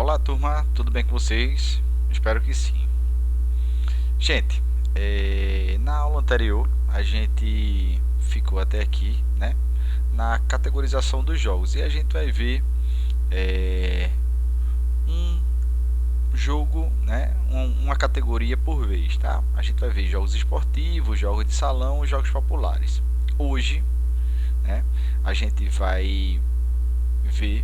Olá turma, tudo bem com vocês? Espero que sim. Gente, na aula anterior a gente ficou até aqui, né, na categorização dos jogos e a gente vai ver um jogo, né, uma categoria por vez, tá? A gente vai ver jogos esportivos, jogos de salão e jogos populares. Hoje, né, a gente vai ver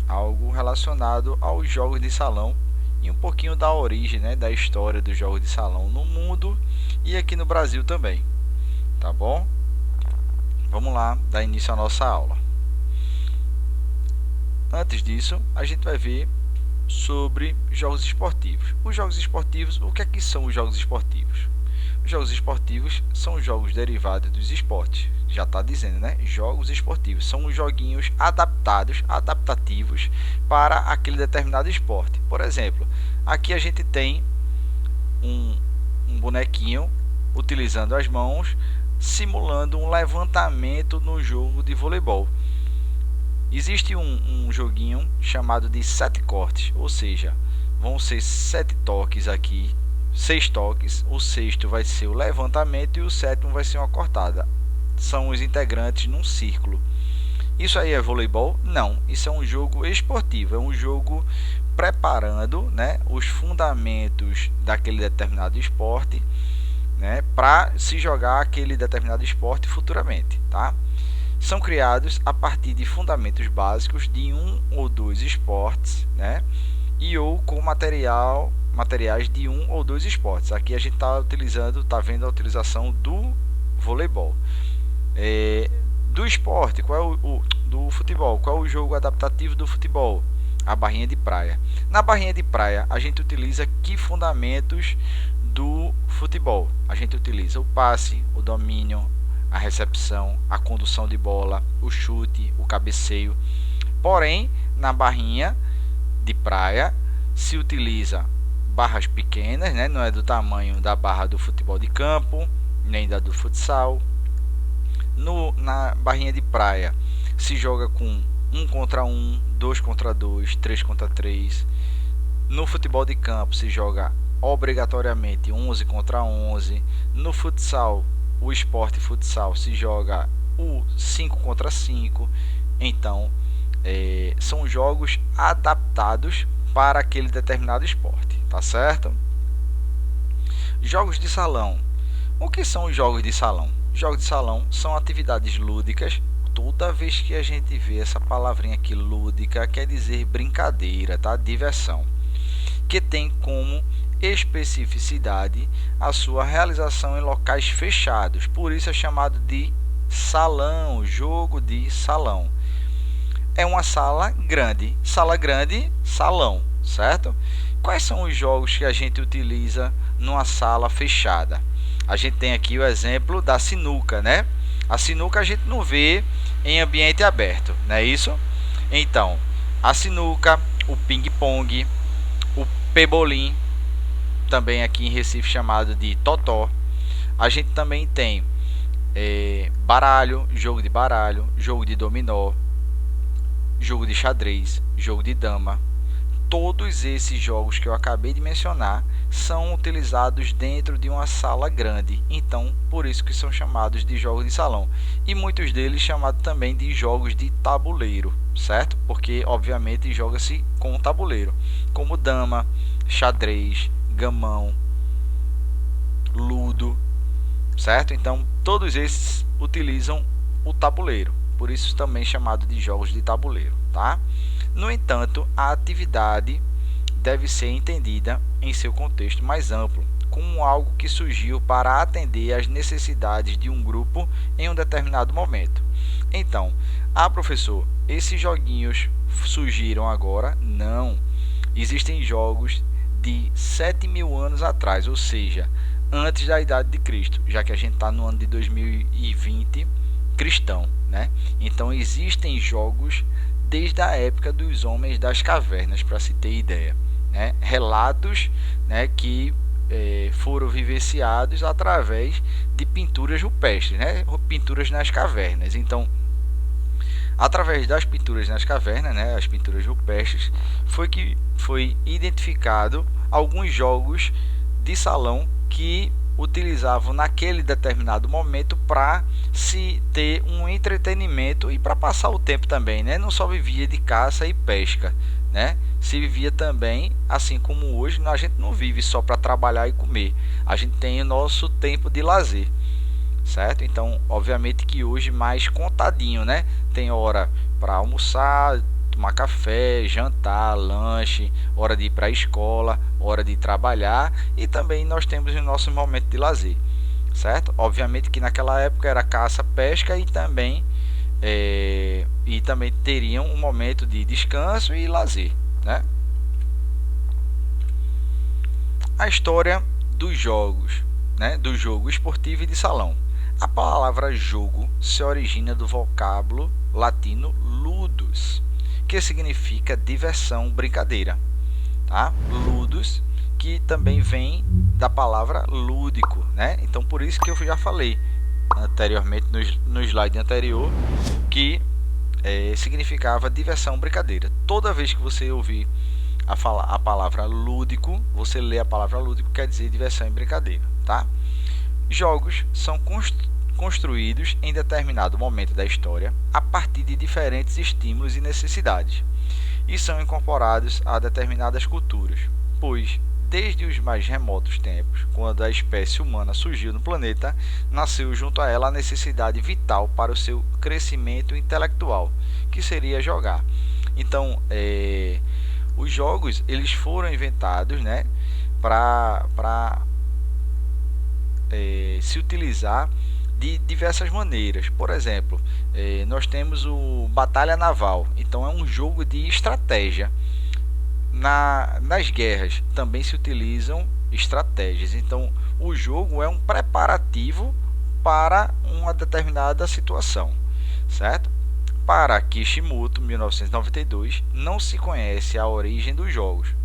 algo relacionado aos jogos de salão e um pouquinho da origem, né, da história dos jogos de salão no mundo e aqui no Brasil também, tá bom? Vamos lá, dar início à nossa aula. Antes disso, a gente vai ver sobre jogos esportivos. Os jogos esportivos, o que é que são os jogos esportivos? Os jogos esportivos são jogos derivados dos esportes. Já está dizendo, né? Jogos esportivos são joguinhos adaptativos para aquele determinado esporte. Por exemplo, aqui a gente tem um bonequinho utilizando as mãos, simulando um levantamento no jogo de voleibol. Existe um joguinho chamado de 7 cortes, ou seja, vão ser 7 toques aqui, 6 toques, o sexto vai ser o levantamento e o sétimo vai ser uma cortada. São os integrantes num círculo. Isso aí é voleibol? Não, isso é um jogo esportivo, é um jogo preparando, né, os fundamentos daquele determinado esporte, né, para se jogar aquele determinado esporte futuramente, tá? São criados a partir de fundamentos básicos de um ou dois esportes, né, e ou com materiais de um ou dois esportes. Aqui a gente está vendo a utilização do voleibol. Do esporte, qual é do futebol? Qual é o jogo adaptativo do futebol? A barrinha de praia. Na barrinha de praia, a gente utiliza que fundamentos do futebol? A gente utiliza o passe, o domínio, a recepção, a condução de bola, o chute, o cabeceio. Porém, na barrinha de praia se utiliza barras pequenas, né? Não é do tamanho da barra do futebol de campo, nem da do futsal. Na barrinha de praia se joga com 1 contra 1, 2 contra 2, 3 contra 3. No futebol de campo se joga obrigatoriamente 11 contra 11. No futsal, o esporte futsal, se joga o 5 contra 5. Então, são jogos adaptados para aquele determinado esporte, tá certo? Jogos de salão. O que são os jogos de salão? Jogos de salão são atividades lúdicas. Toda vez que a gente vê essa palavrinha aqui, lúdica, quer dizer brincadeira, tá? Diversão. Que tem como especificidade a sua realização em locais fechados. Por isso é chamado de salão, jogo de salão. É uma sala grande, salão, certo? Quais são os jogos que a gente utiliza numa sala fechada? A gente tem aqui o exemplo da sinuca, né? A sinuca a gente não vê em ambiente aberto, não é isso? Então, a sinuca, o ping-pong, o pebolim, também aqui em Recife chamado de totó. A gente também tem baralho, jogo de dominó, jogo de xadrez, jogo de dama. Todos esses jogos que eu acabei de mencionar são utilizados dentro de uma sala grande, então por isso que são chamados de jogos de salão, e muitos deles chamados também de jogos de tabuleiro, certo? Porque obviamente joga-se com o tabuleiro, como dama, xadrez, gamão, ludo, certo? Então todos esses utilizam o tabuleiro, por isso também chamado de jogos de tabuleiro, tá? No entanto, a atividade deve ser entendida em seu contexto mais amplo, como algo que surgiu para atender às necessidades de um grupo em um determinado momento. Então, professor, esses joguinhos surgiram agora? Não. Existem jogos de 7.000 anos atrás, ou seja, antes da idade de Cristo, já que a gente está no ano de 2020 cristão, né? Então existem jogos desde a época dos homens das cavernas, para se ter ideia, né? Relatos, né, que foram vivenciados através de pinturas rupestres, né? Pinturas nas cavernas. Então Através das pinturas nas cavernas, né, as pinturas rupestres, foi identificado alguns jogos de salão que utilizavam naquele determinado momento para se ter um entretenimento e para passar o tempo também, né? Não só vivia de caça e pesca, né? Se vivia também, assim como hoje, a gente não vive só para trabalhar e comer. A gente tem o nosso tempo de lazer, certo? Então, obviamente que hoje mais contadinho, né? Tem hora para almoçar, tomar café, jantar, lanche, hora de ir para a escola, hora de trabalhar e também nós temos o nosso momento de lazer, certo? Obviamente que naquela época era caça, pesca e também teriam um momento de descanso e lazer, né? A história dos jogos, né? Do jogo esportivo e de salão. A palavra jogo se origina do vocábulo latino ludus, que significa diversão, brincadeira, tá? Ludus, que também vem da palavra lúdico, né? Então por isso que eu já falei anteriormente no slide anterior que significava diversão, brincadeira. Toda vez que você ouvir a palavra lúdico, você lê a palavra lúdico, quer dizer diversão e brincadeira, tá? Jogos são construídos em determinado momento da história a partir de diferentes estímulos e necessidades e são incorporados a determinadas culturas, pois desde os mais remotos tempos, quando a espécie humana surgiu no planeta, nasceu junto a ela a necessidade vital para o seu crescimento intelectual, que seria jogar. Então, os jogos eles foram inventados, né, para se utilizar de diversas maneiras. Por exemplo, nós temos o Batalha Naval, então é um jogo de estratégia. Nas guerras também se utilizam estratégias, então o jogo é um preparativo para uma determinada situação, certo? Para Kishimoto, 1992, não se conhece a origem dos jogos.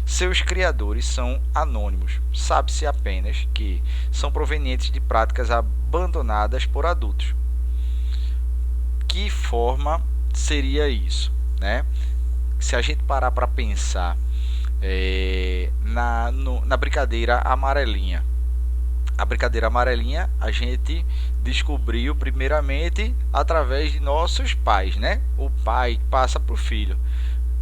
Seus criadores são anônimos. Sabe-se apenas que são provenientes de práticas abandonadas por adultos. Que forma seria isso, né? Se a gente parar para pensar na brincadeira amarelinha. A brincadeira amarelinha a gente descobriu primeiramente através de nossos pais, né? O pai passa para o filho.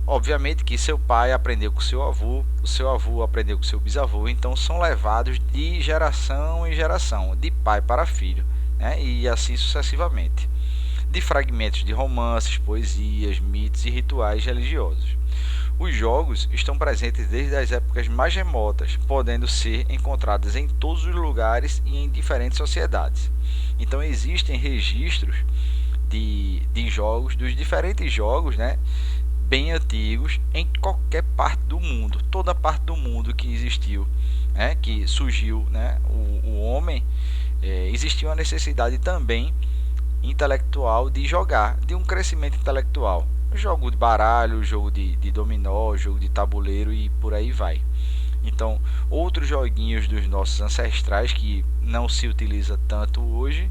Obviamente que seu pai aprendeu com seu avô, o seu avô aprendeu com seu bisavô, então são levados de geração em geração, de pai para filho, né? E assim sucessivamente. De fragmentos de romances, poesias, mitos e rituais religiosos. Os jogos estão presentes desde as épocas mais remotas, podendo ser encontrados em todos os lugares e em diferentes sociedades. Então existem registros de jogos, dos diferentes jogos, né, bem antigos, em qualquer parte do mundo, toda parte do mundo que existiu, né, que surgiu, né, o homem, existiu uma necessidade também intelectual de jogar, de um crescimento intelectual. Jogo de baralho, jogo de dominó, jogo de tabuleiro e por aí vai. Então, outros joguinhos dos nossos ancestrais que não se utiliza tanto hoje,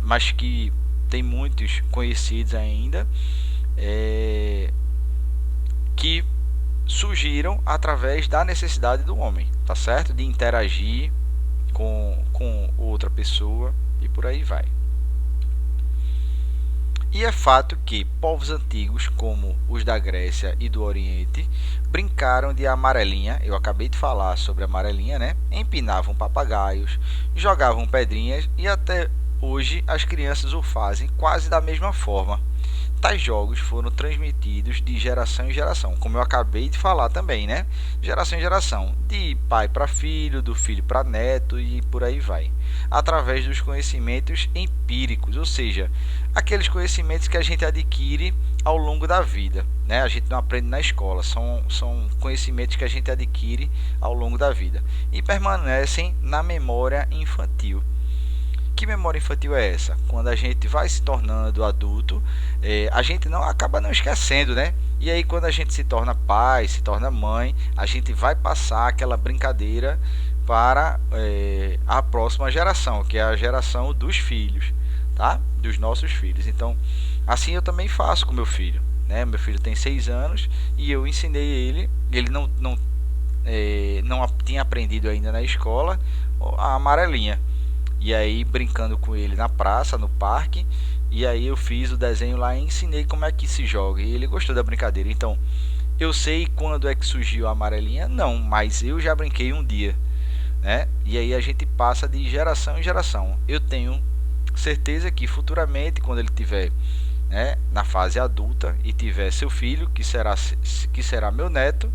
mas que tem muitos conhecidos ainda, que surgiram através da necessidade do homem, tá certo? De interagir com outra pessoa e por aí vai. E é fato que povos antigos, como os da Grécia e do Oriente, brincaram de amarelinha, eu acabei de falar sobre amarelinha, né? Empinavam papagaios, jogavam pedrinhas e até hoje as crianças o fazem quase da mesma forma. Tais jogos foram transmitidos de geração em geração, como eu acabei de falar também, né? Geração em geração, de pai para filho, do filho para neto e por aí vai, através dos conhecimentos empíricos, ou seja, aqueles conhecimentos que a gente adquire ao longo da vida, né? A gente não aprende na escola, são conhecimentos que a gente adquire ao longo da vida e permanecem na memória infantil. Que memória infantil é essa? Quando a gente vai se tornando adulto, a gente não acaba não esquecendo, né? E aí quando a gente se torna pai, se torna mãe, a gente vai passar aquela brincadeira para a próxima geração, que é a geração dos filhos, tá? dos nossos filhos. Então, assim eu também faço com meu filho, né? Meu filho tem 6 anos e eu ensinei ele não tinha aprendido ainda na escola a amarelinha. E aí, brincando com ele na praça, no parque, e aí eu fiz o desenho lá e ensinei como é que se joga. E ele gostou da brincadeira. Então, eu sei quando é que surgiu a amarelinha? Não, mas eu já brinquei um dia, né? E aí a gente passa de geração em geração. Eu tenho certeza que futuramente, quando ele tiver, né, na fase adulta e tiver seu filho, que será meu neto,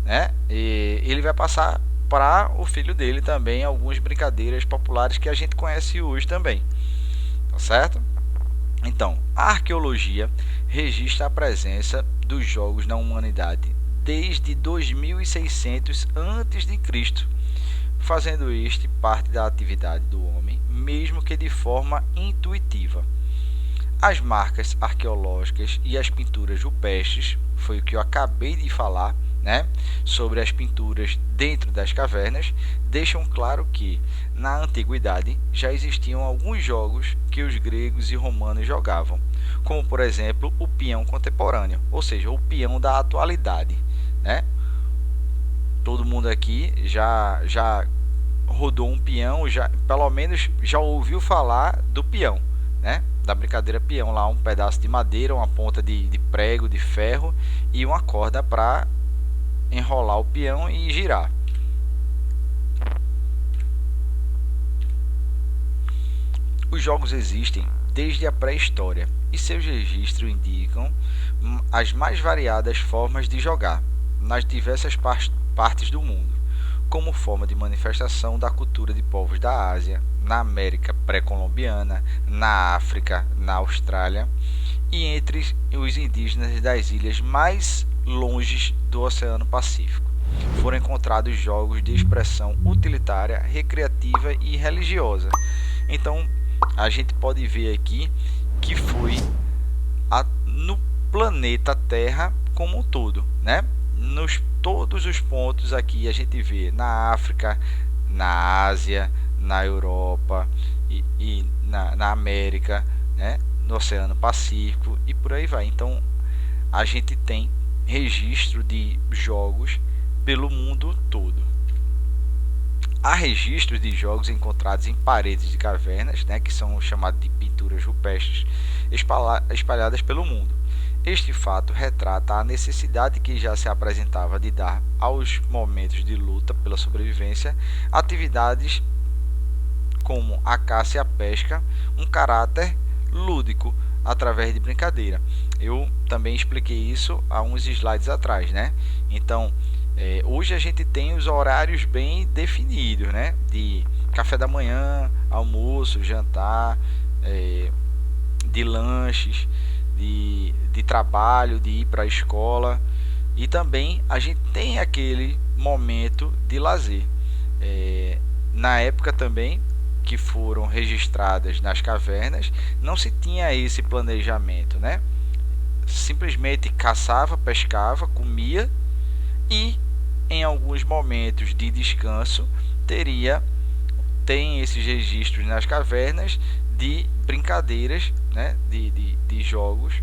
né, e ele vai passar para o filho dele também algumas brincadeiras populares que a gente conhece hoje também, tá certo? Então, a arqueologia registra a presença dos jogos na humanidade desde 2600 a.C., fazendo este parte da atividade do homem, mesmo que de forma intuitiva. As marcas arqueológicas e as pinturas rupestres, foi o que eu acabei de falar, né, sobre as pinturas dentro das cavernas, deixam claro que, na antiguidade, já existiam alguns jogos que os gregos e romanos jogavam, como, por exemplo, o peão contemporâneo, ou seja, o peão da atualidade, né? Todo mundo aqui já rodou um peão, já pelo menos já ouviu falar do peão, né? Da brincadeira peão lá, um pedaço de madeira, uma ponta de prego, de ferro e uma corda para enrolar o peão e girar. Os jogos existem desde a pré-história e seus registros indicam as mais variadas formas de jogar nas diversas partes do mundo, como forma de manifestação da cultura de povos da Ásia, na América pré-colombiana, na África, na Austrália e entre os indígenas das ilhas mais longe do Oceano Pacífico. Foram encontrados jogos de expressão utilitária, recreativa e religiosa. Então, a gente pode ver aqui que foi no planeta Terra como um todo, né? Todos os pontos aqui a gente vê na África, na Ásia, na Europa e na América, né? No Oceano Pacífico e por aí vai. Então, a gente tem registro de jogos pelo mundo todo. Há registros de jogos encontrados em paredes de cavernas, né, que são chamadas de pinturas rupestres, espalhadas pelo mundo. Este fato retrata a necessidade que já se apresentava de dar aos momentos de luta pela sobrevivência atividades como a caça e a pesca um caráter lúdico através de brincadeira. Eu também expliquei isso há uns slides atrás, né? Então, hoje a gente tem os horários bem definidos, né? De café da manhã, almoço, jantar, de lanches, de trabalho, de ir para a escola, e também a gente tem aquele momento de lazer. Na época também que foram registradas nas cavernas, não se tinha esse planejamento, né? Simplesmente caçava, pescava, comia e em alguns momentos de descanso tem esses registros nas cavernas de brincadeiras, né? de jogos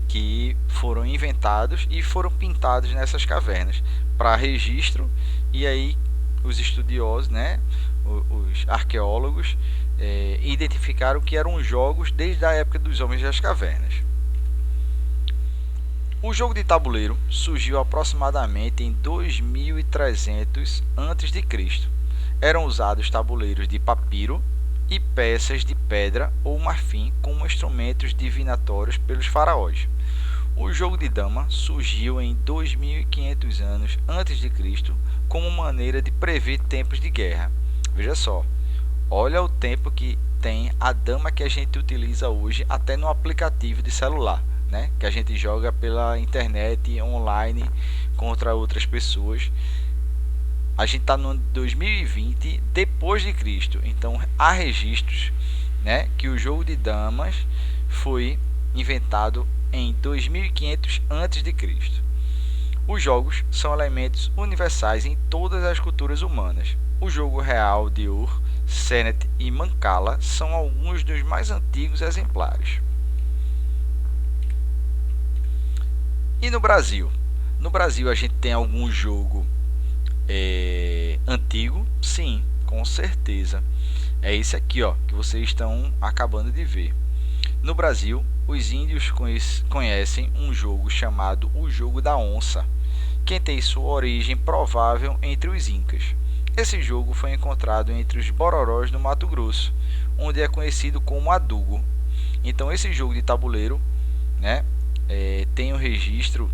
que foram inventados e foram pintados nessas cavernas para registro. E aí os estudiosos, né, os arqueólogos, identificaram que eram jogos desde a época dos homens das cavernas. O jogo de tabuleiro surgiu aproximadamente em 2300 a.C. Eram usados tabuleiros de papiro e peças de pedra ou marfim como instrumentos divinatórios pelos faraós. O jogo de dama surgiu em 2500 anos antes de Cristo como maneira de prever tempos de guerra. Veja só, olha o tempo que tem a dama que a gente utiliza hoje até no aplicativo de celular, né? Que a gente joga pela internet online contra outras pessoas. A gente está no ano 2020 depois de Cristo, então há registros, né, que o jogo de damas foi inventado em 2500 a.C. Os jogos são elementos universais em todas as culturas humanas. O jogo real de Ur Sennett e Mancala são alguns dos mais antigos exemplares. E no Brasil? No Brasil a gente tem algum jogo antigo? Sim, com certeza. É esse aqui, ó, que vocês estão acabando de ver. No Brasil, os índios conhecem um jogo chamado o Jogo da Onça, que tem sua origem provável entre os incas. Esse jogo foi encontrado entre os Bororós no Mato Grosso, onde é conhecido como adugo. Então esse jogo de tabuleiro, né, tem um registro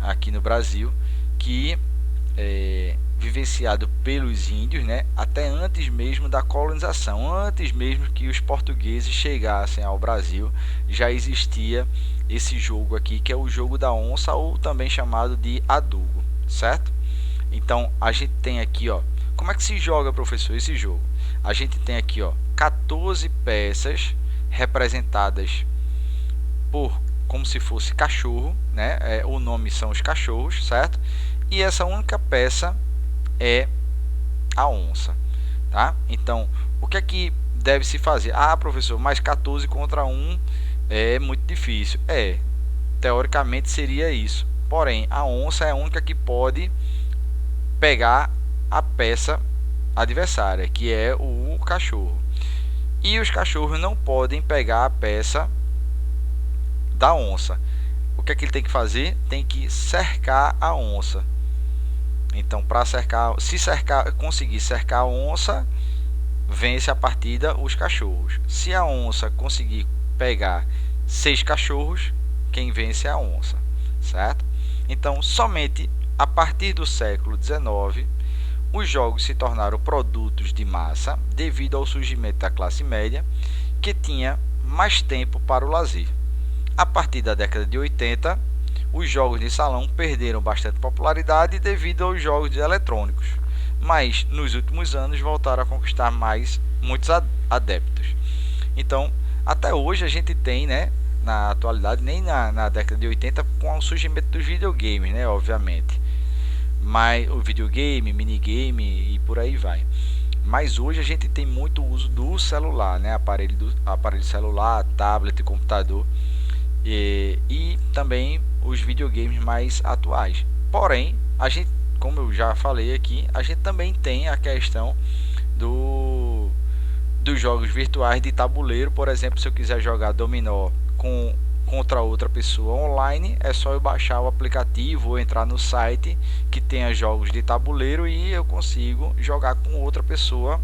aqui no Brasil que vivenciado pelos índios, né, até antes mesmo da colonização, antes mesmo que os portugueses chegassem ao Brasil, já existia esse jogo aqui, que é o Jogo da Onça, ou também chamado de adugo, certo? Então a gente tem aqui, ó, como é que se joga, professor, esse jogo? A gente tem aqui, ó, 14 peças representadas por como se fosse cachorro, né? O nome são os cachorros, certo? E essa única peça é a onça, tá? Então, o que é que deve se fazer? Ah, professor, mas 14 contra 1 é muito difícil. Teoricamente seria isso. Porém, a onça é a única que pode pegar a peça adversária, que é o cachorro. E os cachorros não podem pegar a peça da onça. O que é que ele tem que fazer? Tem que cercar a onça. Então, para conseguir cercar a onça, vence a partida os cachorros. Se a onça conseguir pegar 6 cachorros, quem vence é a onça, certo? Então, somente a partir do século XIX, os jogos se tornaram produtos de massa devido ao surgimento da classe média, que tinha mais tempo para o lazer. A partir da década de 80, os jogos de salão perderam bastante popularidade devido aos jogos eletrônicos, mas nos últimos anos voltaram a conquistar muitos adeptos. Então, até hoje a gente tem, né, na atualidade, nem na década de 80, com o surgimento dos videogames, né, obviamente, mas o videogame, minigame e por aí vai. Mas hoje a gente tem muito uso do celular, né, aparelho celular, tablet, computador e também os videogames mais atuais. Porém, a gente, como eu já falei aqui, a gente também tem a questão dos jogos virtuais de tabuleiro. Por exemplo, se eu quiser jogar dominó contra outra pessoa online, é só eu baixar o aplicativo ou entrar no site que tenha jogos de tabuleiro e eu consigo jogar com outra pessoa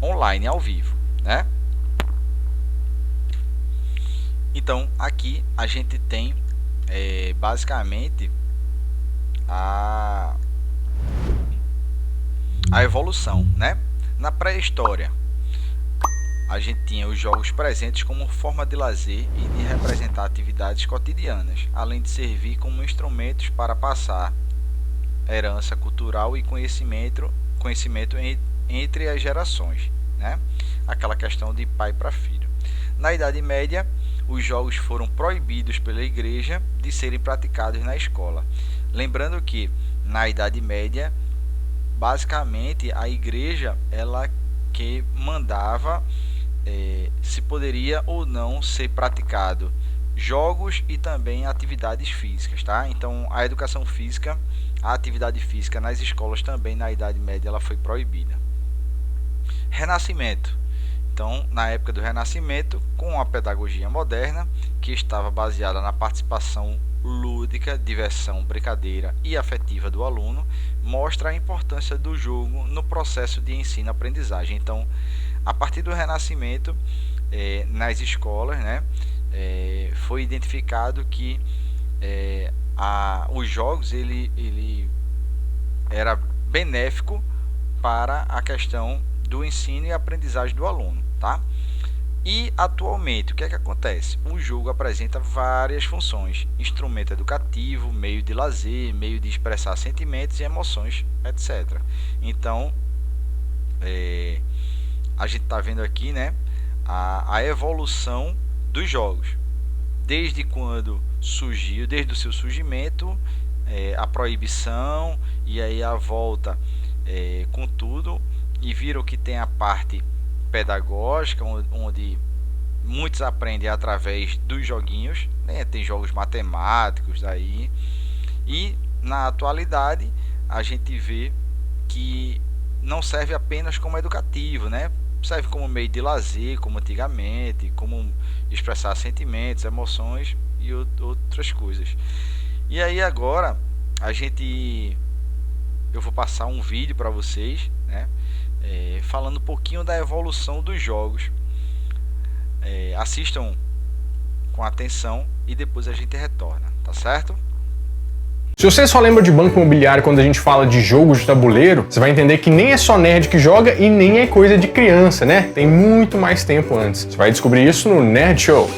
online, ao vivo, né? Então aqui a gente tem basicamente a evolução, né? Na pré-história a gente tinha os jogos presentes como forma de lazer e de representar atividades cotidianas, além de servir como instrumentos para passar herança cultural e conhecimento entre as gerações, né? Aquela questão de pai para filho. Na Idade Média, os jogos foram proibidos pela Igreja de serem praticados na escola. Lembrando que na Idade Média, basicamente a Igreja ela que mandava se poderia ou não ser praticado jogos e também atividades físicas, tá? Então a educação física, a atividade física nas escolas também na Idade Média ela foi proibida. Renascimento. Então, na época do Renascimento, com a pedagogia moderna, que estava baseada na participação lúdica, diversão, brincadeira e afetiva do aluno, mostra a importância do jogo no processo de ensino-aprendizagem. Então, a partir do Renascimento, nas escolas, né, foi identificado que os jogos ele era benéfico para a questão do ensino e aprendizagem do aluno, tá? E atualmente o que é que acontece? O jogo apresenta várias funções: instrumento educativo, meio de lazer, meio de expressar sentimentos e emoções, etc. Então a gente está vendo aqui, né, a evolução dos jogos, desde quando surgiu, desde o seu surgimento, a proibição e aí a volta com tudo, e viram que tem a parte pedagógica, onde muitos aprendem através dos joguinhos, né? Tem jogos matemáticos daí, e na atualidade a gente vê que não serve apenas como educativo, né? Serve como meio de lazer, como antigamente, como expressar sentimentos, emoções e outras coisas. E aí agora eu vou passar um vídeo para vocês, né? Falando um pouquinho da evolução dos jogos. Assistam com atenção e depois a gente retorna, tá certo? Se você só lembra de Banco Imobiliário quando a gente fala de jogos de tabuleiro, você vai entender que nem é só nerd que joga e nem é coisa de criança, né? Tem muito mais tempo antes. Você vai descobrir isso no Nerd Show.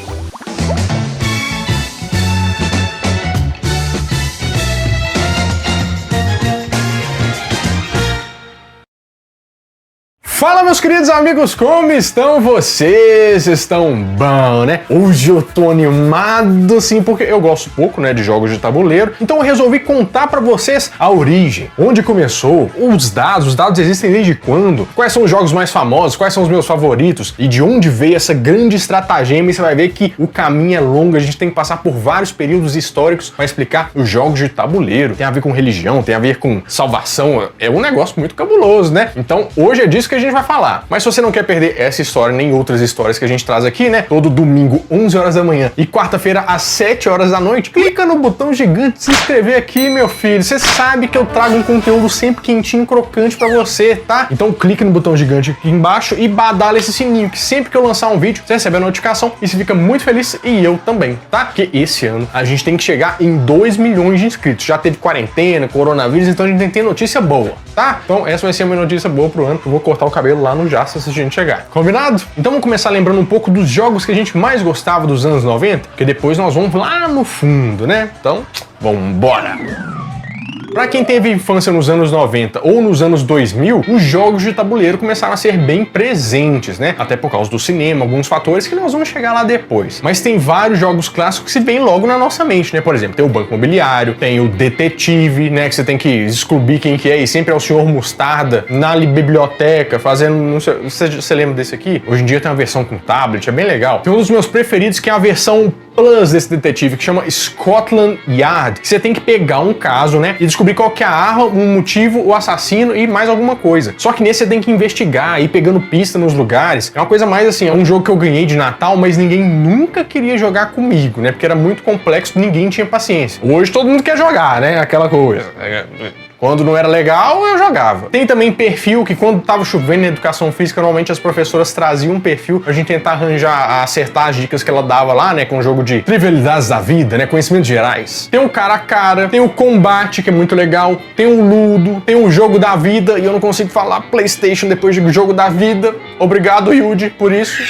Fala, meus queridos amigos, como estão vocês? Estão bom, né? Hoje eu tô animado, assim, porque eu gosto pouco, né, de jogos de tabuleiro, então eu resolvi contar pra vocês a origem, onde começou, os dados existem desde quando, quais são os jogos mais famosos, quais são os meus favoritos e de onde veio essa grande estratagema. E você vai ver que o caminho é longo, a gente tem que passar por vários períodos históricos para explicar os jogos de tabuleiro. Tem a ver com religião, tem a ver com salvação, é um negócio muito cabuloso, né? Então hoje é disso que a gente vai falar. Mas se você não quer perder essa história nem outras histórias que a gente traz aqui, né? Todo domingo, 11 horas da manhã e quarta-feira às 7 horas da noite, clica no botão gigante de se inscrever aqui, meu filho. Você sabe que eu trago um conteúdo sempre quentinho e crocante pra você, tá? Então clique no botão gigante aqui embaixo e badala esse sininho, que sempre que eu lançar um vídeo, você recebe a notificação e você fica muito feliz, e eu também, tá? Porque esse ano a gente tem que chegar em 2 milhões de inscritos. Já teve quarentena, coronavírus, então a gente tem que ter notícia boa, tá? Então essa vai ser a minha notícia boa pro ano, que eu vou cortar o cabelo lá no Jasta se a gente chegar. Combinado? Então vamos começar lembrando um pouco dos jogos que a gente mais gostava dos anos 90, porque depois nós vamos lá no fundo, né? Então, vambora! Pra quem teve infância nos anos 90 ou nos anos 2000, os jogos de tabuleiro começaram a ser bem presentes, né? Até por causa do cinema, alguns fatores que nós vamos chegar lá depois. Mas tem vários jogos clássicos que vêm logo na nossa mente, né? Por exemplo, tem o Banco Imobiliário, tem o Detetive, né? Que você tem que descobrir quem que é, e sempre é o Senhor Mostarda na biblioteca, fazendo... Não sei, você lembra desse aqui? Hoje em dia tem uma versão com tablet, é bem legal. Tem um dos meus preferidos que é a versão Plus desse detetive, que chama Scotland Yard. Você tem que pegar um caso, né, e descobrir qual que é a arma, o motivo, o assassino e mais alguma coisa. Só que nesse você tem que investigar, ir pegando pista nos lugares. É uma coisa mais assim, é um jogo que eu ganhei de Natal, mas ninguém nunca queria jogar comigo, né, porque era muito complexo, ninguém tinha paciência. Hoje todo mundo quer jogar, né, aquela coisa. Quando não era legal, eu jogava. Tem também perfil, que quando tava chovendo na educação física, normalmente as professoras traziam um perfil pra gente tentar acertar as dicas que ela dava lá, né, com o jogo de trivialidades da vida, né, conhecimentos gerais. Tem o cara a cara, tem o combate, que é muito legal, tem o Ludo, tem o jogo da vida, e eu não consigo falar PlayStation depois de jogo da vida. Obrigado, Yuji, por isso.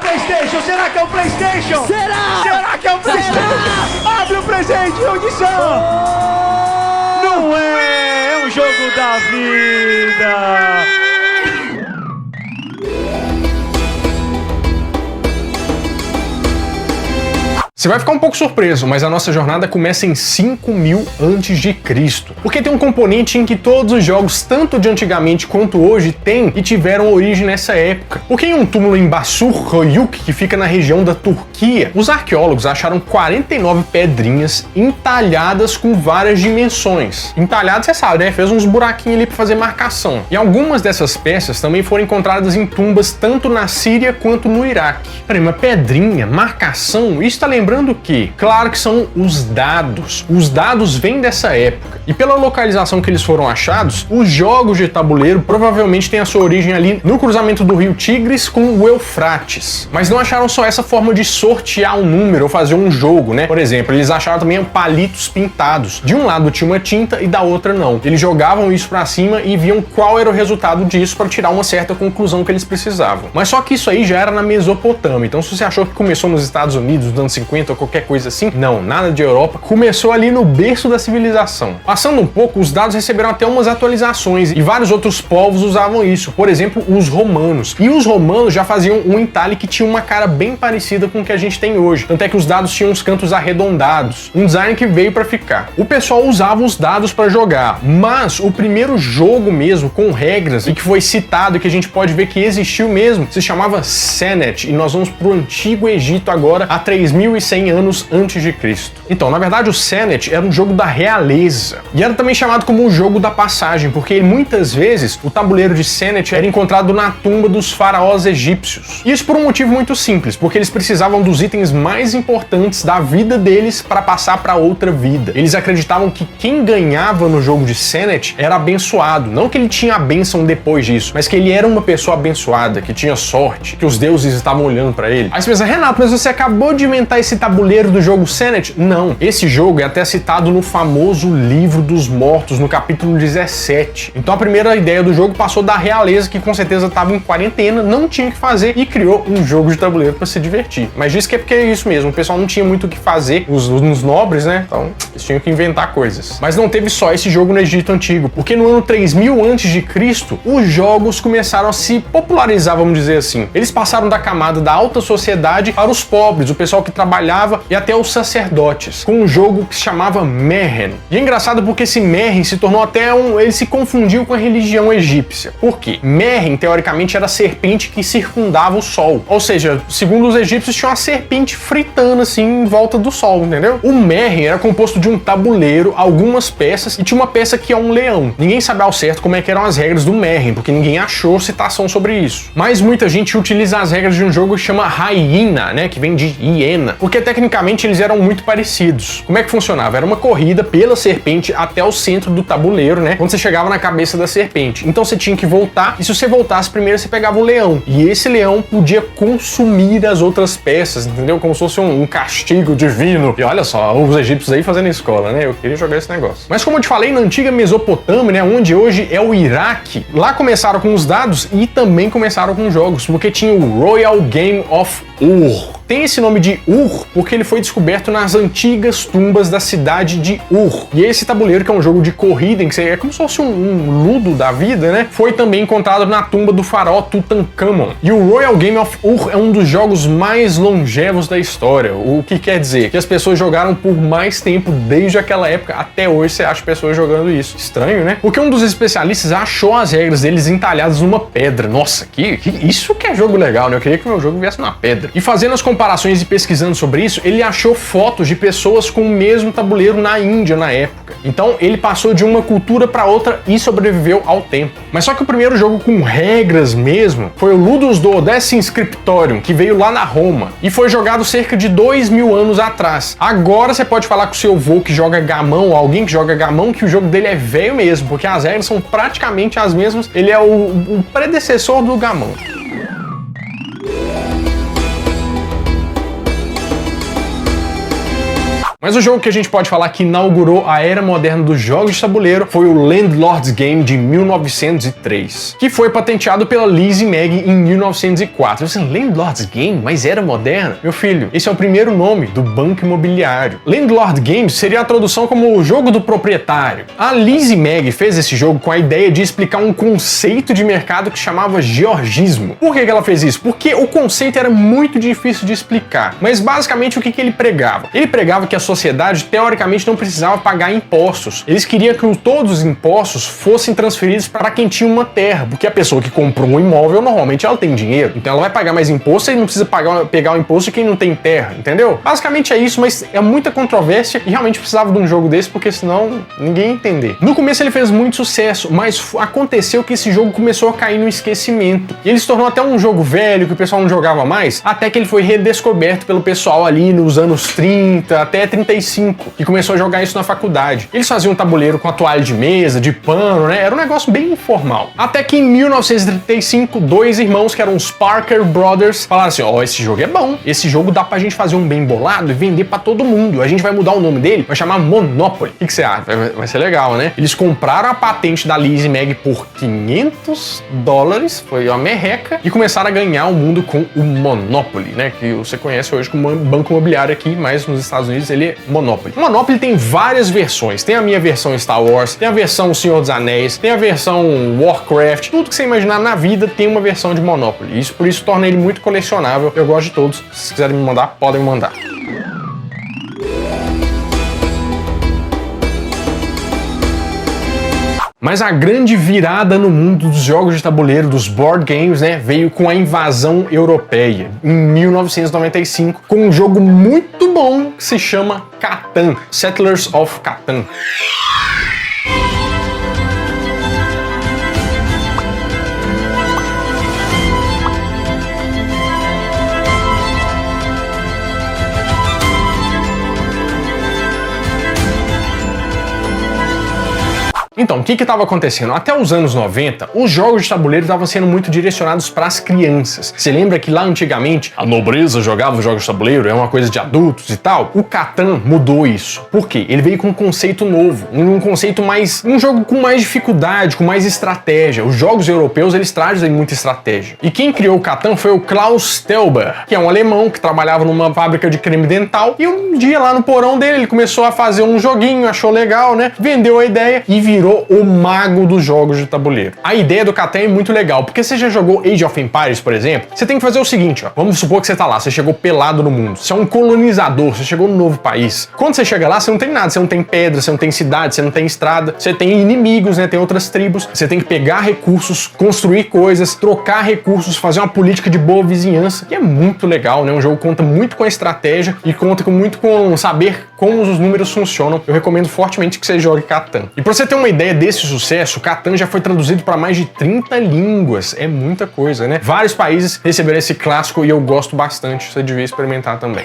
PlayStation, será que é o PlayStation? Será que é o PlayStation? Abre o presente, audição! Não é um jogo da vida! Você vai ficar um pouco surpreso, mas a nossa jornada começa em 5000 a.C. Porque tem um componente em que todos os jogos, tanto de antigamente quanto hoje, têm e tiveram origem nessa época. Porque em um túmulo em Basurhayuk, que fica na região da Turquia, os arqueólogos acharam 49 pedrinhas entalhadas com várias dimensões. Entalhadas, você sabe, né? Fez uns buraquinhos ali para fazer marcação. E algumas dessas peças também foram encontradas em tumbas tanto na Síria quanto no Iraque. Peraí, uma pedrinha, marcação, isso tá lembrando que, claro que são os dados. Os dados vêm dessa época. E pela localização que eles foram achados, os jogos de tabuleiro provavelmente têm a sua origem ali no cruzamento do rio Tigres com o Eufrates. Mas não acharam só essa forma de sortear um número ou fazer um jogo, né? Por exemplo, eles acharam também palitos pintados. De um lado tinha uma tinta e da outra não. Eles jogavam isso pra cima e viam qual era o resultado disso para tirar uma certa conclusão que eles precisavam. Mas só que isso aí já era na Mesopotâmia. Então se você achou que começou nos Estados Unidos nos anos 50, 50 ou qualquer coisa assim. Não, nada de Europa. Começou ali no berço da civilização. Passando um pouco, os dados receberam até umas atualizações e vários outros povos usavam isso. Por exemplo, os romanos. E os romanos já faziam um entalhe que tinha uma cara bem parecida com o que a gente tem hoje. Tanto é que os dados tinham os cantos arredondados. Um design que veio para ficar. O pessoal usava os dados para jogar, mas o primeiro jogo mesmo, com regras, e que foi citado e que a gente pode ver que existiu mesmo, se chamava Senet, e nós vamos pro Antigo Egito agora, há 3.100 anos antes de Cristo. Então, na verdade, o Senet era um jogo da realeza, e era também chamado como o jogo da passagem, porque muitas vezes o tabuleiro de Senet era encontrado na tumba dos faraós egípcios. Isso por um motivo muito simples, porque eles precisavam dos itens mais importantes da vida deles para passar para outra vida. Eles acreditavam que quem ganhava no jogo de Senet era abençoado, não que ele tinha a bênção depois disso, mas que ele era uma pessoa abençoada, que tinha sorte, que os deuses estavam olhando para ele. Aí você pensa, Renato, mas você acabou de inventar esse tabuleiro do jogo Senet? Não, esse jogo é até citado no famoso Livro dos Mortos, no capítulo 17. Então a primeira ideia do jogo passou da realeza, que com certeza estava em quarentena, não tinha o que fazer, e criou um jogo de tabuleiro para se divertir. Mas diz que é porque é isso mesmo, o pessoal não tinha muito o que fazer, os nobres, né? Então eles tinham que inventar coisas. Mas não teve só esse jogo no Egito Antigo, porque no ano 3000 a.C., os jogos começaram a se popularizar, vamos dizer assim. Eles passaram da camada da alta sociedade para os pobres, o pessoal que trabalhava e até os sacerdotes, com um jogo que se chamava Mehen. E é engraçado porque esse Mehen se tornou até ele se confundiu com a religião egípcia. Por quê? Mehen, teoricamente, era a serpente que circundava o sol. Ou seja, segundo os egípcios, tinha uma serpente fritando assim em volta do sol, entendeu? O Mehen era composto de um tabuleiro, algumas peças, e tinha uma peça que é um leão. Ninguém sabe ao certo como é que eram as regras do Mehen, porque ninguém achou citação sobre isso. Mas muita gente utiliza as regras de um jogo que chama Hyena, né, que vem de hiena, porque tecnicamente eles eram muito parecidos. Como é que funcionava? Era uma corrida pela serpente até o centro do tabuleiro, né, quando você chegava na cabeça da serpente. Então você tinha que voltar, e se você voltasse primeiro, você pegava o leão. E esse leão podia consumir as outras peças, entendeu? Como se fosse um castigo divino. E olha só, os egípcios aí fazendo escola, né? Eu queria jogar esse negócio. Mas como eu te falei, na antiga Mesopotâmia, né, onde hoje é o Iraque, lá começaram com os dados e também começaram com jogos, porque tinha o Royal Game of Ur. Tem esse nome de Ur porque ele foi descoberto nas antigas tumbas da cidade de Ur. E esse tabuleiro, que é um jogo de corrida, em que é como se fosse um ludo da vida, né? Foi também encontrado na tumba do faraó Tutankhamon. E o Royal Game of Ur é um dos jogos mais longevos da história. O que quer dizer que as pessoas jogaram por mais tempo desde aquela época até hoje. Você acha pessoas jogando isso? Estranho, né? Porque um dos especialistas achou as regras deles entalhadas numa pedra. Nossa, isso que é jogo legal, né? Eu queria que o meu jogo viesse numa pedra. E fazendo as comparações e pesquisando sobre isso, ele achou fotos de pessoas com o mesmo tabuleiro na Índia na época. Então ele passou de uma cultura para outra e sobreviveu ao tempo. Mas só que o primeiro jogo com regras mesmo foi o Ludus Duodecim Scriptorium, que veio lá na Roma e foi jogado cerca de 2000 anos atrás. Agora você pode falar com o seu avô que joga gamão, ou alguém que joga gamão, que o jogo dele é velho mesmo, porque as regras são praticamente as mesmas. Ele é o predecessor do gamão. Mas o jogo que a gente pode falar que inaugurou a era moderna dos jogos de tabuleiro foi o Landlord's Game de 1903, que foi patenteado pela Lizzie Mag em 1904. Você, Landlord's Game? Mas era moderna? Meu filho, esse é o primeiro nome do banco imobiliário. Landlord Games seria a tradução como o jogo do proprietário. A Lizzie Mag fez esse jogo com a ideia de explicar um conceito de mercado que chamava georgismo. Por que ela fez isso? Porque o conceito era muito difícil de explicar. Mas basicamente o que ele pregava? Ele pregava que a sociedade teoricamente não precisava pagar impostos. Eles queriam que todos os impostos fossem transferidos para quem tinha uma terra, porque a pessoa que comprou um imóvel normalmente ela tem dinheiro, então ela vai pagar mais imposto e não precisa pegar o imposto de quem não tem terra, entendeu? Basicamente é isso, mas é muita controvérsia e realmente precisava de um jogo desse porque senão ninguém ia entender. No começo ele fez muito sucesso, mas aconteceu que esse jogo começou a cair no esquecimento e ele se tornou até um jogo velho que o pessoal não jogava mais, até que ele foi redescoberto pelo pessoal ali nos anos 30 até 1935, que começou a jogar isso na faculdade. Eles faziam um tabuleiro com a toalha de mesa, de pano, né? Era um negócio bem informal. Até que em 1935, dois irmãos, que eram os Parker Brothers, falaram assim, ó, esse jogo é bom, esse jogo dá pra gente fazer um bem bolado e vender pra todo mundo. A gente vai mudar o nome dele, vai chamar Monopoly. O que você acha? Vai ser legal, né? Eles compraram a patente da Lizzie Mag por $500, foi uma merreca, e começaram a ganhar o mundo com o Monopoly, né? Que você conhece hoje como banco imobiliário aqui, mas nos Estados Unidos ele é Monopoly. O Monopoly tem várias versões. Tem a minha versão Star Wars, tem a versão Senhor dos Anéis, tem a versão Warcraft, tudo que você imaginar na vida tem uma versão de Monopoly. Isso por isso torna ele muito colecionável. Eu gosto de todos. Se quiserem me mandar, podem me mandar. Mas a grande virada no mundo dos jogos de tabuleiro, dos board games, né, veio com a invasão europeia, em 1995, com um jogo muito bom que se chama Catan, Settlers of Catan. Então, o que estava acontecendo? Até os anos 90, os jogos de tabuleiro estavam sendo muito direcionados para as crianças. Você lembra que lá antigamente a nobreza jogava os jogos de tabuleiro, é uma coisa de adultos e tal? O Catan mudou isso. Por quê? Ele veio com um conceito novo, um conceito mais... um jogo com mais dificuldade, com mais estratégia. Os jogos europeus, eles trazem muita estratégia. E quem criou o Catan foi o Klaus Teuber, que é um alemão que trabalhava numa fábrica de creme dental, e um dia lá no porão dele, ele começou a fazer um joguinho, achou legal, né? Vendeu a ideia e virou o mago dos jogos de tabuleiro. A ideia do Catan é muito legal, porque você já jogou Age of Empires, por exemplo? Você tem que fazer o seguinte, ó. Vamos supor que você tá lá, você chegou pelado no mundo. Você é um colonizador, você chegou num novo país. Quando você chega lá, você não tem nada, você não tem pedra, você não tem cidade, você não tem estrada, você tem inimigos, né? Tem outras tribos. Você tem que pegar recursos, construir coisas, trocar recursos, fazer uma política de boa vizinhança, que é muito legal, né? Um jogo que conta muito com a estratégia e conta muito com saber como os números funcionam. Eu recomendo fortemente que você jogue Catan. E pra você ter uma ideia desse sucesso, Catan já foi traduzido para mais de 30 línguas. É muita coisa, né? Vários países receberam esse clássico e eu gosto bastante. Você devia experimentar também.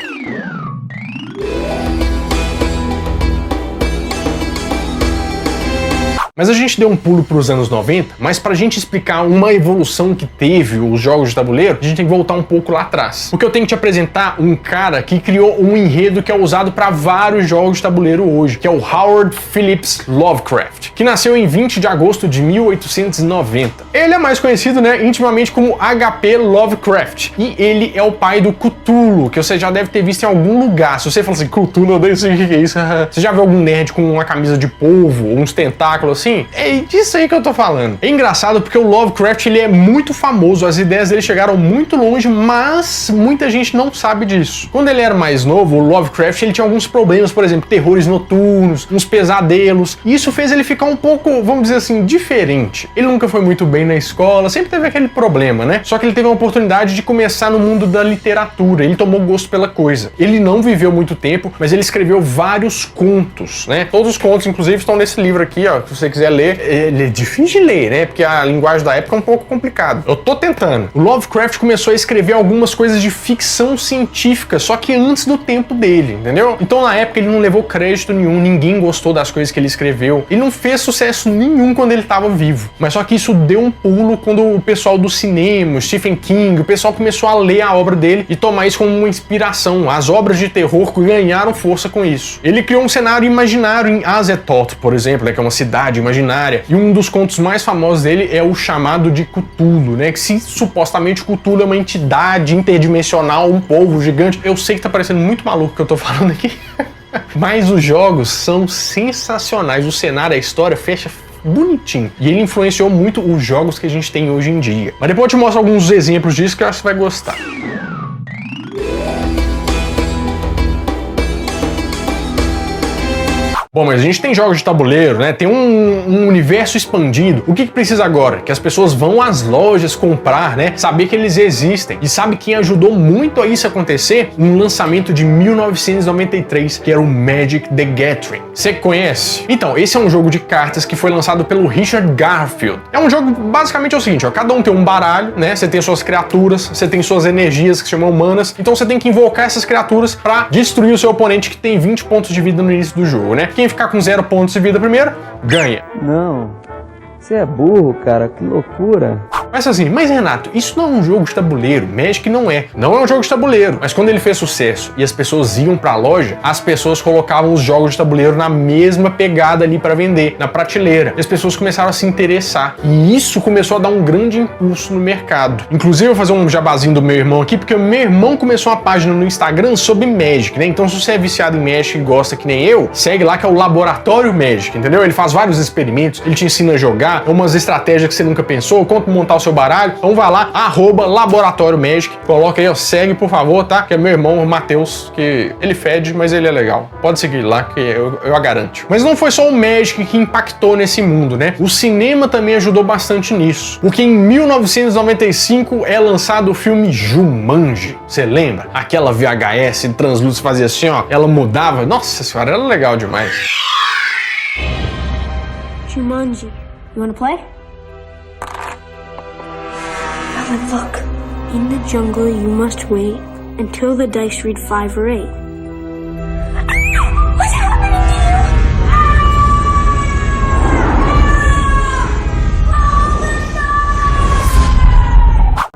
Mas a gente deu um pulo para os anos 90, mas para a gente explicar uma evolução que teve os jogos de tabuleiro, a gente tem que voltar um pouco lá atrás. Porque eu tenho que te apresentar um cara que criou um enredo que é usado para vários jogos de tabuleiro hoje, que é o Howard Phillips Lovecraft, que nasceu em 20 de agosto de 1890. Ele é mais conhecido, né, intimamente como H.P. Lovecraft, e ele é o pai do Cthulhu, que você já deve ter visto em algum lugar. Se você fala assim, Cthulhu, eu nem sei o que é isso. Você já viu algum nerd com uma camisa de polvo, ou uns tentáculos assim? É disso aí que eu tô falando. É engraçado porque o Lovecraft, ele é muito famoso, as ideias dele chegaram muito longe, mas muita gente não sabe disso. Quando ele era mais novo, o Lovecraft, ele tinha alguns problemas, por exemplo, terrores noturnos, uns pesadelos, e isso fez ele ficar um pouco, vamos dizer assim, diferente. Ele nunca foi muito bem na escola, sempre teve aquele problema, né? Só que ele teve a oportunidade de começar no mundo da literatura, ele tomou gosto pela coisa. Ele não viveu muito tempo, mas ele escreveu vários contos, né? Todos os contos, inclusive, estão nesse livro aqui, ó, se você quiser ler. Ele é difícil de ler, né? Porque a linguagem da época é um pouco complicada. Eu tô tentando. O Lovecraft começou a escrever algumas coisas de ficção científica, só que antes do tempo dele, entendeu? Então, na época, ele não levou crédito nenhum, ninguém gostou das coisas que ele escreveu. Ele não fez sucesso nenhum quando ele estava vivo. Mas só que isso deu um pulo quando o pessoal do cinema, Stephen King, o pessoal começou a ler a obra dele e tomar isso como uma inspiração. As obras de terror ganharam força com isso. Ele criou um cenário imaginário em Azathoth, por exemplo, né, que é uma cidade imaginária, e um dos contos mais famosos dele é o chamado de Cthulhu, né, que se supostamente Cthulhu é uma entidade interdimensional, um povo gigante. Eu sei que tá parecendo muito maluco o que eu tô falando aqui, mas os jogos são sensacionais, o cenário, a história fecha bonitinho, e ele influenciou muito os jogos que a gente tem hoje em dia. Mas depois eu te mostro alguns exemplos disso que eu acho que você vai gostar. Bom, mas a gente tem jogos de tabuleiro, né? Tem um universo expandido. O que precisa agora? Que as pessoas vão às lojas comprar, né? Saber que eles existem. E sabe quem ajudou muito a isso acontecer? Um lançamento de 1993, que era o Magic the Gathering. Você conhece? Então, esse é um jogo de cartas que foi lançado pelo Richard Garfield. É um jogo, basicamente é o seguinte, ó, cada um tem um baralho, né? Você tem suas criaturas, você tem suas energias que se chamam manas. Então você tem que invocar essas criaturas para destruir o seu oponente que tem 20 pontos de vida no início do jogo, né? Quem ficar com 0 pontos de vida primeiro, ganha. Não, você é burro, cara, que loucura. Mas assim, mas Renato, isso não é um jogo de tabuleiro, Magic não é. Não é um jogo de tabuleiro, mas quando ele fez sucesso e as pessoas iam pra loja, as pessoas colocavam os jogos de tabuleiro na mesma pegada ali para vender, na prateleira. E as pessoas começaram a se interessar. E isso começou a dar um grande impulso no mercado. Inclusive, eu vou fazer um jabazinho do meu irmão aqui, porque o meu irmão começou uma página no Instagram sobre Magic, né? Então, se você é viciado em Magic e gosta que nem eu, segue lá que é o Laboratório Magic, entendeu? Ele faz vários experimentos, ele te ensina a jogar, umas estratégias que você nunca pensou, como montar o seu baralho. Então vai lá, @Laboratório Magic, coloca aí, ó, segue por favor, tá? Que é meu irmão, o Matheus, que ele fede, mas ele é legal. Pode seguir lá, que eu a garanto. Mas não foi só o Magic que impactou nesse mundo, né? O cinema também ajudou bastante nisso. Porque em 1995 é lançado o filme Jumanji. Você lembra? Aquela VHS translúcida fazia assim, ó, ela mudava. Nossa senhora, era legal demais. Jumanji. You wanna play? Alan, look. In the jungle, you must wait until the dice read 5 or 8. What's happening to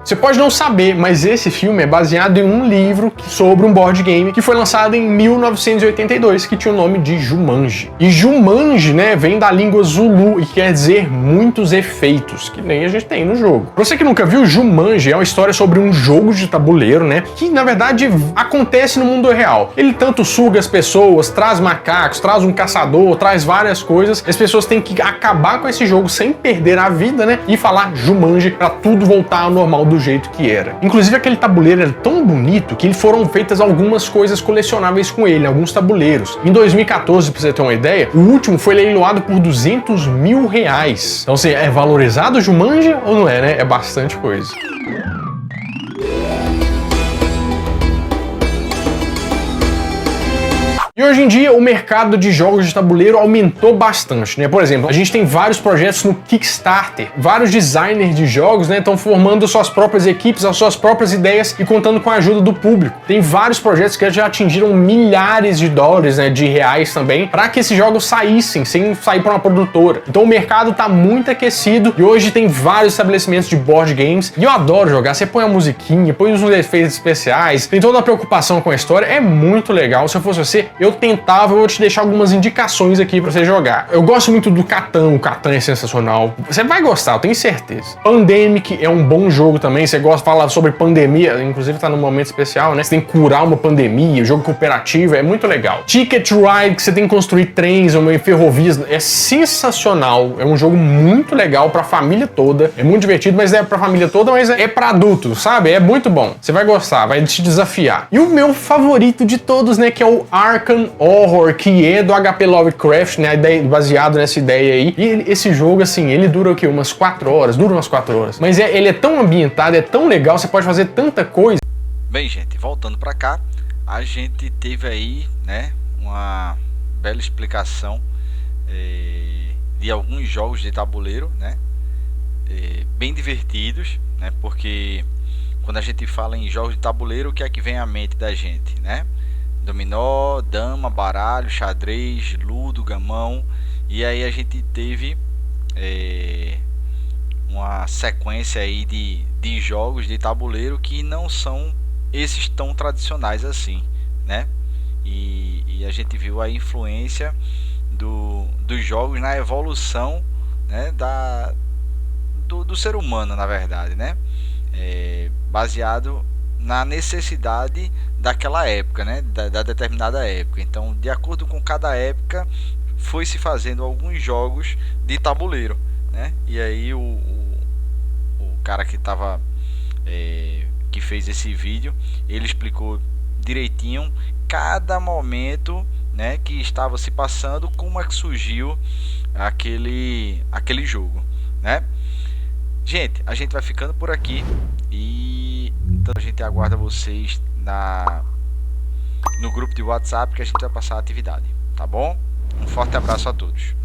Você pode não saber, mas esse filme é baseado em um livro sobre um board game que foi lançado em 1982, que tinha o nome de Jumanji. E Jumanji, né, vem da língua Zulu e quer dizer muitos efeitos, que nem a gente tem no jogo. Pra você que nunca viu, Jumanji é uma história sobre um jogo de tabuleiro, né, que na verdade acontece no mundo real. Ele tanto suga as pessoas, traz macacos, traz um caçador, traz várias coisas. As pessoas têm que acabar com esse jogo sem perder a vida, né, e falar Jumanji pra tudo voltar ao normal do jeito que era. Inclusive aquele tabuleiro era tão bonito que foram feitas algumas coisas colecionáveis com ele, alguns tabuleiros. Em 2014, pra você ter uma ideia, o último foi leiloado por R$200 mil. Então assim, é valorizado o Jumanji ou não é, né? É bastante coisa. E hoje em dia o mercado de jogos de tabuleiro aumentou bastante, né? Por exemplo, a gente tem vários projetos no Kickstarter, vários designers de jogos, né, estão formando suas próprias equipes, as suas próprias ideias e contando com a ajuda do público. Tem vários projetos que já atingiram milhares de dólares, né, de reais também, para que esses jogos saíssem, sem sair para uma produtora. Então o mercado tá muito aquecido e hoje tem vários estabelecimentos de board games e eu adoro jogar. Você põe a musiquinha, põe os efeitos especiais, tem toda a preocupação com a história, é muito legal. Se eu fosse você, eu vou te deixar algumas indicações aqui pra você jogar. Eu gosto muito do Catan, o Catan é sensacional. Você vai gostar, eu tenho certeza. Pandemic é um bom jogo também, você gosta de falar sobre pandemia, inclusive tá num momento especial, né? Você tem que curar uma pandemia, jogo cooperativo, é muito legal. Ticket Ride, que você tem que construir trens, ferrovias, é sensacional. É um jogo muito legal pra família toda, é muito divertido, mas é pra família toda, mas é pra adultos, sabe? É muito bom. Você vai gostar, vai te desafiar. E o meu favorito de todos, né, que é o Arkham Horror, que é do HP Lovecraft, né, baseado nessa ideia aí. E esse jogo, assim, ele dura o quê? Umas 4 horas? Dura umas 4 horas. Mas ele é tão ambientado, é tão legal, você pode fazer tanta coisa. Bem, gente, voltando pra cá, a gente teve aí, né, uma bela explicação de alguns jogos de tabuleiro, né, bem divertidos, né, porque quando a gente fala em jogos de tabuleiro, o que é que vem à mente da gente, né? Dominó, dama, baralho, xadrez, ludo, gamão. E aí a gente teve uma sequência aí de jogos de tabuleiro que não são esses tão tradicionais assim, né? E a gente viu a influência dos jogos na evolução, né, do ser humano, na verdade, né? Baseado na necessidade daquela época, né, da determinada época. Então, de acordo com cada época, foi se fazendo alguns jogos de tabuleiro, né? E aí o cara que fez esse vídeo, ele explicou direitinho cada momento né, que estava se passando, como é que surgiu aquele jogo, né? Gente, a gente vai ficando por aqui e então a gente aguarda vocês no grupo de WhatsApp, que a gente vai passar a atividade, tá bom? Um forte abraço a todos.